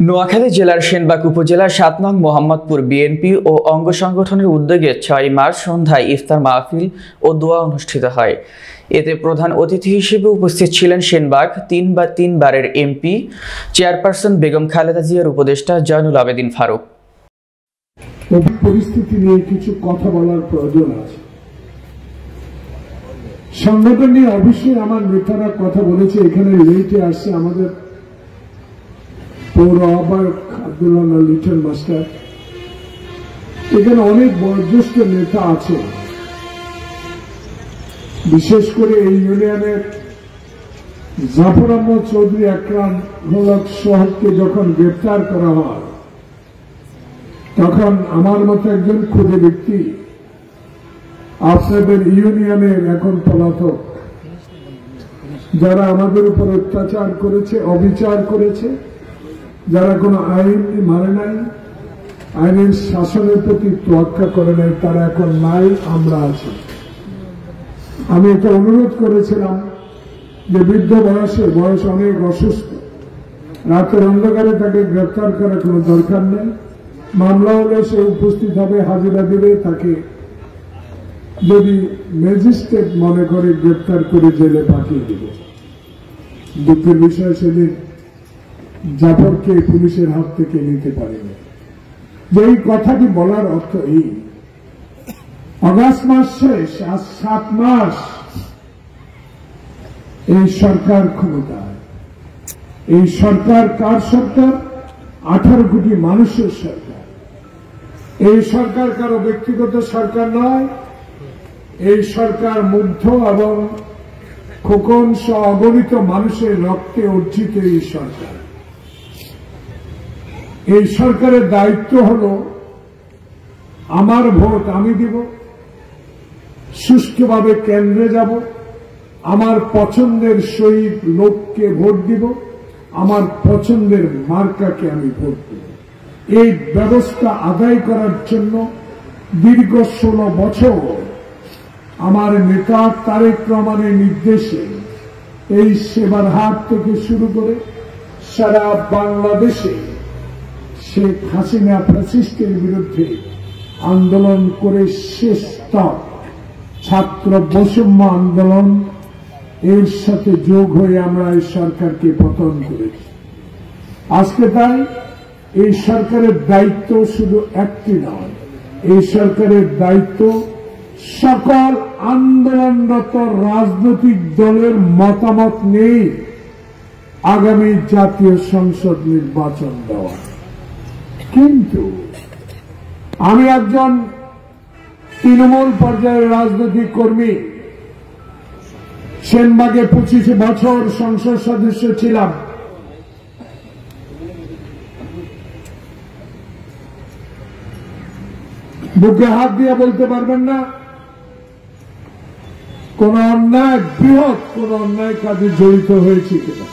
নোয়াখালী জেলার সেনবাগ উপজেলার ৭ নং মোহাম্মদপুর বিএনপি ও অঙ্গ সংগঠনের উদ্যোগে ৬ মার্চ সন্ধ্যায় ইফতার মাহফিল ও দোয়া অনুষ্ঠিত হয়। এতে প্রধান অতিথি হিসেবে উপস্থিত ছিলেন সেনবাগ তিনবারের এমপি চেয়ারপারসন বেগম খালেদা জিয়ার উপদেষ্টা জয়নুল আবেদিন ফারুক। পরিস্থিতি নিয়ে কিছু কথা বলার প্রয়োজন আছে। সংগঠন নিয়ে অবশ্যই আমার নেতারা কথা বলেছে। এখানে লেটে আসছে আমাদের পৌর আহ্বায়ক আব্দুল্লাহ লিটন মাস্টার, এখানে অনেক বয়োজ্যেষ্ঠ নেতা আছে। বিশেষ করে এই ইউনিয়নের জাফর আহমদ চৌধুরী আকরাম হলক সোহাগকে যখন গ্রেপ্তার করা হয়, তখন আমার মতো একজন ক্ষুদে ব্যক্তি আপনাদের ইউনিয়নের এখন পলাতক, যারা আমাদের উপর অত্যাচার করেছে, অবিচার করেছে, যারা কোনো আইন মানে নাই, আইনের শাসনের প্রতি তোয়াক্কা করে নাই, তারা এখন নাই, আমরা আছি। আমি একটা অনুরোধ করেছিলাম যে বৃদ্ধ বয়স অনেক অসুস্থ, রাতের অন্ধকারে তাকে গ্রেপ্তার করার কোনো দরকার নেই। মামলা হলে সে উপস্থিত হবে, হাজিরা দেবে, তাকে যদি ম্যাজিস্ট্রেট মনে করে গ্রেপ্তার করে জেলে পাঠিয়ে দেবে। দুঃখের বিষয় সেদিন জাফরকে পুলিশের হাত থেকে নিতে পারেনি। যে এই কথাটি বলার অর্থ এই, আগস্ট মাস শেষ, আজ 7 মাস এই সরকার ক্ষমতায়। এই সরকার কার সরকার? 18 কোটি মানুষের সরকার। এই সরকার কারো ব্যক্তিগত সরকার নয়। এই সরকার মুগ্ধ এবং খোকন সহ অগণিত মানুষের রক্তে অর্জিত এই সরকার। এই সরকারের দায়িত্ব হল আমার ভোট আমি দিব, সুষ্ঠুভাবে কেন্দ্রে যাব, আমার পছন্দের শহীদ লোককে ভোট দিব, আমার পছন্দের মার্কাকে আমি ভোট দিব। এই ব্যবস্থা আদায় করার জন্য দীর্ঘ 16 বছর আমার নেতা তারেক রহমানের নির্দেশে এই সেবার হাট থেকে শুরু করে সারা বাংলাদেশে শেখ হাসিনা ফ্যাসিস্টের বিরুদ্ধে আন্দোলন করে শেষ তক ছাত্র বৈষম্য আন্দোলন, এর সাথে যোগ হয়ে আমরা এই সরকারকে পতন করেছি। আজকে তাই এই সরকারের দায়িত্ব শুধু একটি নয়, এই সরকারের দায়িত্ব সকল আন্দোলনরত রাজনৈতিক দলের মতামত নিয়ে আগামী জাতীয় সংসদ নির্বাচন দেওয়া। কিন্তু আমি একজন তৃণমূল পর্যায়ের রাজনৈতিক কর্মী, সেনবাগে 25 বছর সংসদ সদস্য ছিলাম। বুকে হাত দিয়ে বলতে পারবেন না কোন অন্যায়, বৃহৎ কোন অন্যায় কাজে জড়িত হয়েছে কিনা।